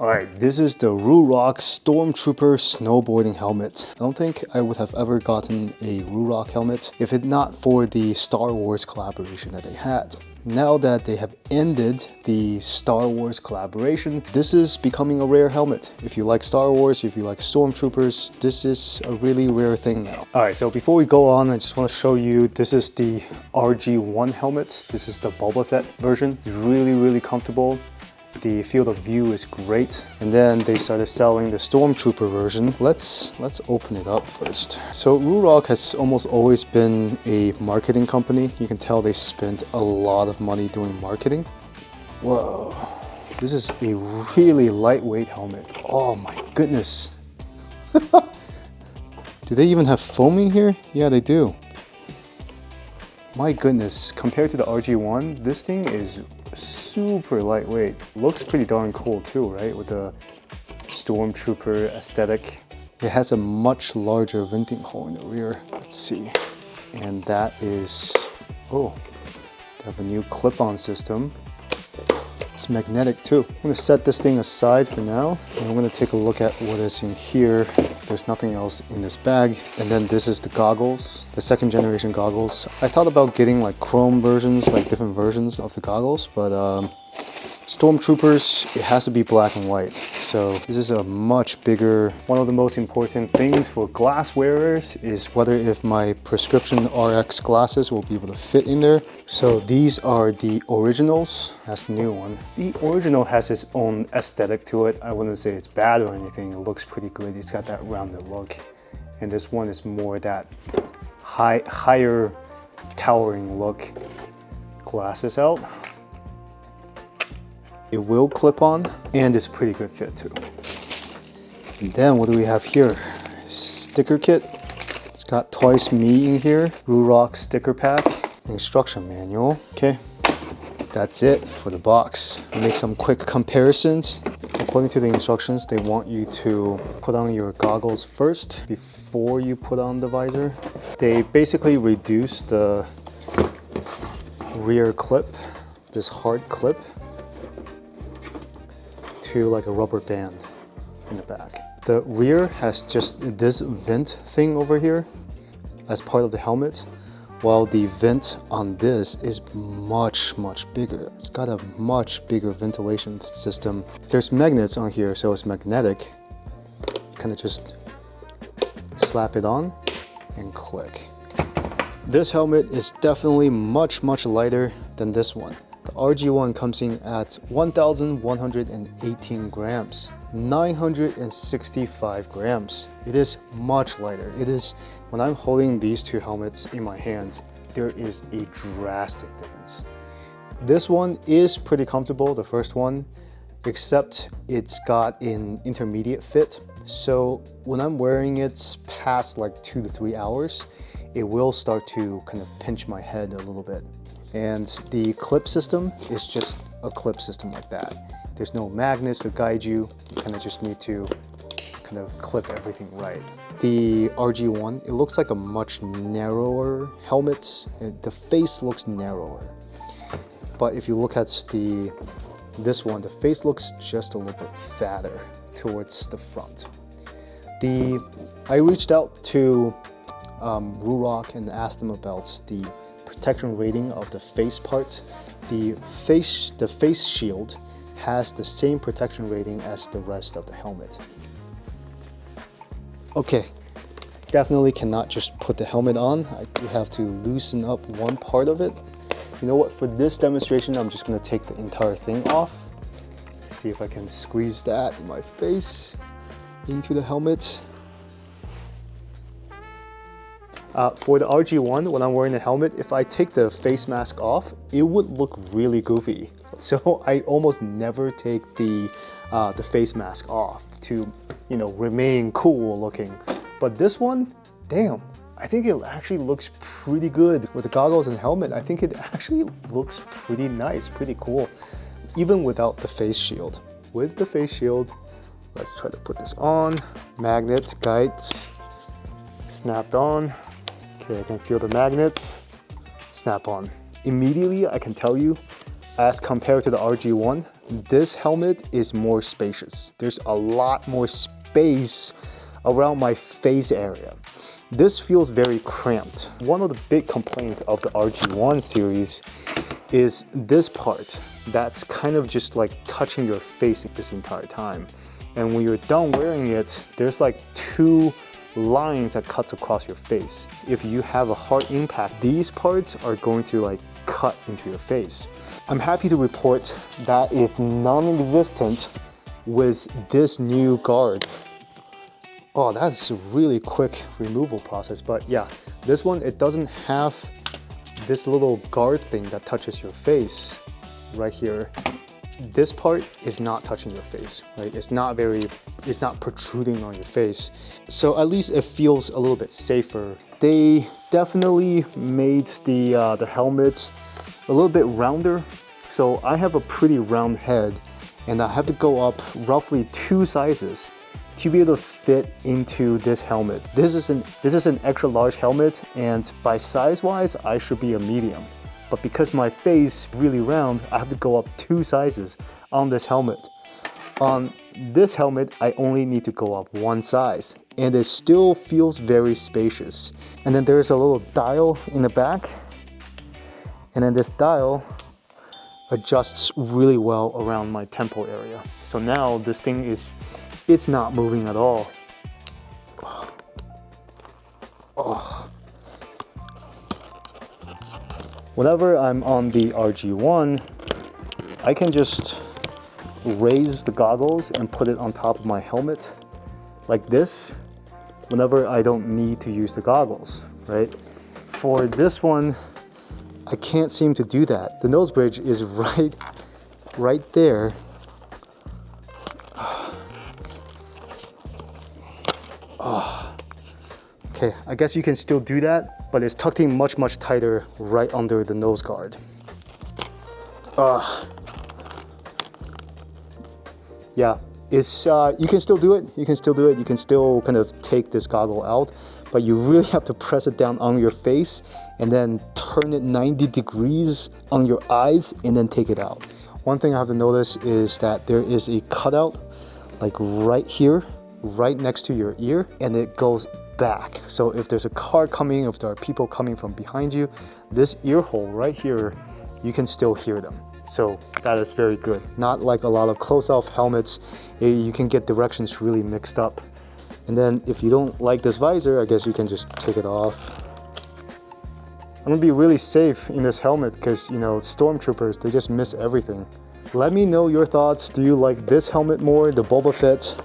Alright, this is the Ruroc Stormtrooper snowboarding helmet. I don't think I would have ever gotten a Ruroc helmet if it not for the Star Wars collaboration that they had. Now that they have ended the Star Wars collaboration, this is becoming a rare helmet. If you like Star Wars, if you like Stormtroopers, this is a really rare thing now. Alright, so before we go on, I just want to show you, this is the RG1 helmet. This is the Boba Fett version. It's really comfortable. The field of view is great. And then they started selling the Stormtrooper version. Let's open it up first. So Ruroc has almost always been a marketing company. You can tell they spent a lot of money doing marketing. Whoa, this is a really lightweight helmet. Oh my goodness. Do they even have foaming here? Yeah, they do. My goodness, compared to the RG1, this thing is super lightweight. Looks pretty darn cool too, right? With the Stormtrooper aesthetic. It has a much larger venting hole in the rear. Let's see. And that is, oh, they have a new clip-on system. It's magnetic too. I'm gonna set this thing aside for now, and I'm gonna take a look at what is in here. There's nothing else in this bag. And then this is the goggles, the second generation goggles. I thought about getting like chrome versions, like different versions of the goggles, but Stormtroopers, it has to be black and white. So this is a much bigger, one of the most important things for glass wearers is whether if my prescription RX glasses will be able to fit in there. So these are the originals. That's the new one. The original has its own aesthetic to it. I wouldn't say it's bad or anything. It looks pretty good. It's got that rounded look. And this one is more that higher towering look. Glasses out. It will clip on, and it's a pretty good fit too. And then what do we have here? Sticker kit. It's got twice me in here. Ruroc sticker pack. Instruction manual. Okay, that's it for the box. I'll make some quick comparisons. According to the instructions, they want you to put on your goggles first before you put on the visor. They basically reduce the rear clip, this hard clip, to like a rubber band in the back. The rear has just this vent thing over here as part of the helmet, while the vent on this is much bigger. It's got a much bigger ventilation system. There's magnets on here, so it's magnetic. Kind of just slap it on and click. This helmet is definitely much lighter than this one. The RG1 comes in at 1,118 grams, 965 grams. It is much lighter. It is, when I'm holding these two helmets in my hands, there is a drastic difference. This one is pretty comfortable, the first one, except it's got an intermediate fit. So when I'm wearing it past like 2 to 3 hours, it will start to kind of pinch my head a little bit. And the clip system is just a clip system like that. There's no magnets to guide you. You kind of just need to kind of clip everything right. The RG1, it looks like a much narrower helmet. The face looks narrower. But if you look at this one, the face looks just a little bit fatter towards the front. I reached out to Ruroc and asked them about the protection rating of the face part. The face shield has the same protection rating as the rest of the helmet. Okay, definitely cannot just put the helmet on. You have to loosen up one part of it. You know what, for this demonstration, I'm just gonna take the entire thing off. See if I can squeeze that in my face into the helmet. For the RG1, when I'm wearing the helmet, if I take the face mask off, it would look really goofy. So I almost never take the face mask off to, you know, remain cool looking. But this one, damn, I think it actually looks pretty good with the goggles and helmet. I think it actually looks pretty nice, pretty cool, even without the face shield. With the face shield, let's try to put this on. Magnet guides snapped on. Okay, I can feel the magnets, snap on. Immediately, I can tell you, as compared to the RG1, this helmet is more spacious. There's a lot more space around my face area. This feels very cramped. One of the big complaints of the RG1 series is this part that's kind of just like touching your face this entire time. And when you're done wearing it, there's like 2 lines that cuts across your face. If you have a hard impact, these parts are going to like cut into your face. I'm happy to report that is non-existent with this new guard. Oh, that's a really quick removal process. But yeah, this one, it doesn't have this little guard thing that touches your face right here. This part is not touching your face, right? It's not protruding on your face. So at least it feels a little bit safer. They definitely made the helmets a little bit rounder. So I have a pretty round head and I have to go up roughly 2 sizes to be able to fit into this helmet. This is an extra large helmet, and by size wise, I should be a medium. But because my face is really round, I have to go up 2 sizes on this helmet. On this helmet, I only need to go up 1 size, and it still feels very spacious. And then there's a little dial in the back, and then this dial adjusts really well around my temple area. So now this thing it's not moving at all. Oh. Whenever I'm on the RG1, I can just raise the goggles and put it on top of my helmet like this whenever I don't need to use the goggles, right? For this one, I can't seem to do that. The nose bridge is right there. Oh. Okay, I guess you can still do that, but it's tucked in much tighter right under the nose guard. Yeah, it's you can still do it. You can still kind of take this goggle out, but you really have to press it down on your face and then turn it 90 degrees on your eyes and then take it out. One thing I have to notice is that there is a cutout like right here, right next to your ear, and it goes back. So if there's a car coming, if there are people coming from behind you, this ear hole right here, you can still hear them. So that is very good. Not like a lot of close-off helmets, you can get directions really mixed up. And then if you don't like this visor, I guess you can just take it off. I'm gonna be really safe in this helmet because, you know, Stormtroopers, they just miss everything. Let me know your thoughts. Do you like this helmet more, the Boba Fett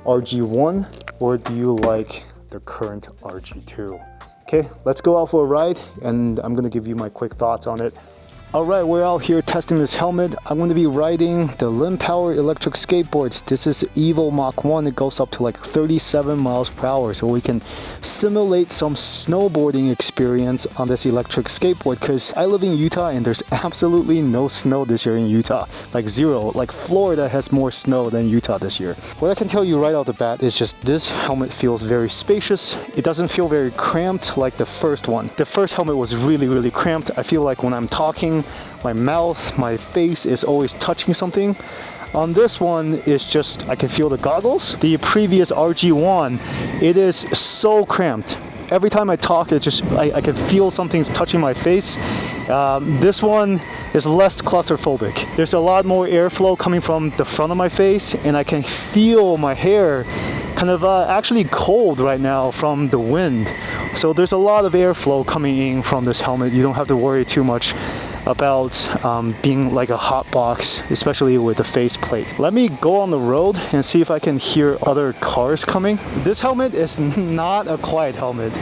RG1, or do you like the current RG2? Okay, let's go out for a ride and I'm gonna give you my quick thoughts on it. All right, we're out here testing this helmet. I'm going to be riding the Limb Power electric skateboards. This is Evo Mach 1. It goes up to like 37 miles per hour. So we can simulate some snowboarding experience on this electric skateboard because I live in Utah and there's absolutely no snow this year in Utah. Like zero. Like Florida has more snow than Utah this year. What I can tell you right off the bat is just this helmet feels very spacious. It doesn't feel very cramped like the first one. The first helmet was really cramped. I feel like when I'm talking, my mouth, my face is always touching something. On this one, it's just, I can feel the goggles. The previous RG1, it is so cramped. Every time I talk, it just, I can feel something's touching my face. This one is less claustrophobic. There's a lot more airflow coming from the front of my face, and I can feel my hair kind of actually cold right now from the wind. So there's a lot of airflow coming in from this helmet. You don't have to worry too much about being like a hot box, especially with the face plate. Let me go on the road and see if I can hear other cars coming. This helmet is not a quiet helmet.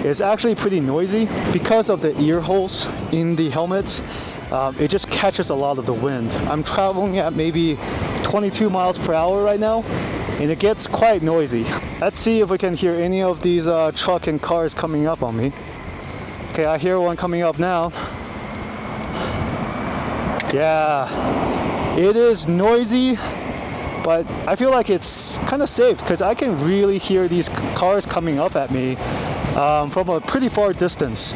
It's actually pretty noisy because of the ear holes in the helmet. It just catches a lot of the wind. I'm traveling at maybe 22 miles per hour right now, and it gets quite noisy. Let's see if we can hear any of these truck and cars coming up on me. Okay, I hear one coming up now. Yeah, it is noisy, but I feel like it's kind of safe because I can really hear these cars coming up at me from a pretty far distance.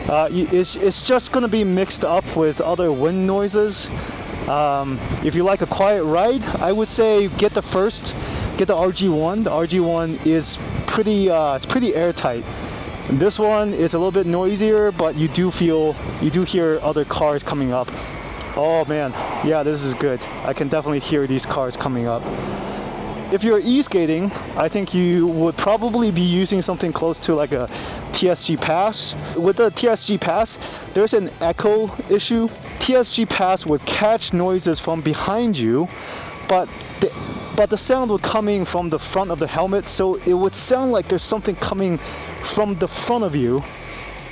It's just going to be mixed up with other wind noises. If you like a quiet ride, I would say get the RG1. The RG1 is it's pretty airtight. And this one is a little bit noisier, but you do hear other cars coming up. Oh man, yeah, this is good. I can definitely hear these cars coming up. If you're e-skating, I think you would probably be using something close to like a TSG Pass. With the TSG Pass, there's an echo issue. TSG Pass would catch noises from behind you, but the sound would coming from the front of the helmet, so it would sound like there's something coming from the front of you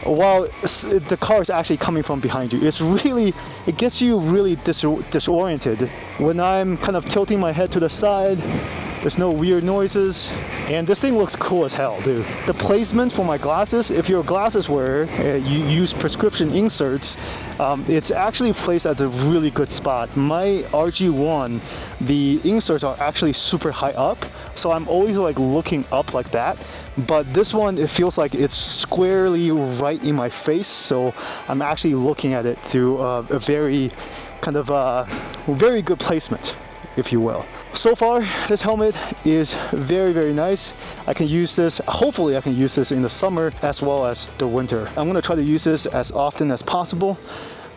while the car is actually coming from behind you. It gets you really disoriented. When I'm kind of tilting my head to the side, there's no weird noises, and this thing looks cool as hell, dude. The placement for my glasses, if you're a glasses wearer, you use prescription inserts, it's actually placed at a really good spot. My RG1, the inserts are actually super high up, so I'm always like looking up like that. But this one, it feels like it's squarely right in my face, so I'm actually looking at it through a very very good placement, if you will. So far, this helmet is very, very nice. I can use this, hopefully I can use this in the summer as well as the winter. I'm gonna try to use this as often as possible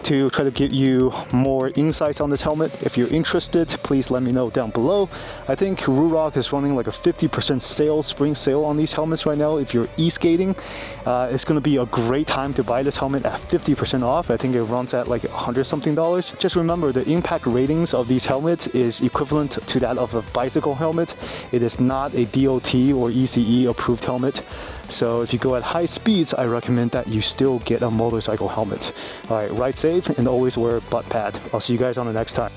to try to give you more insights on this helmet. If you're interested, please let me know down below. I think Ruroc is running like a 50% spring sale on these helmets right now. If you're e-skating, it's gonna be a great time to buy this helmet at 50% off. I think it runs at like $100 something. Just remember, the impact ratings of these helmets is equivalent to that of a bicycle helmet. It is not a DOT or ECE approved helmet. So if you go at high speeds, I recommend that you still get a motorcycle helmet. All right, ride safe and always wear a butt pad. I'll see you guys on the next time.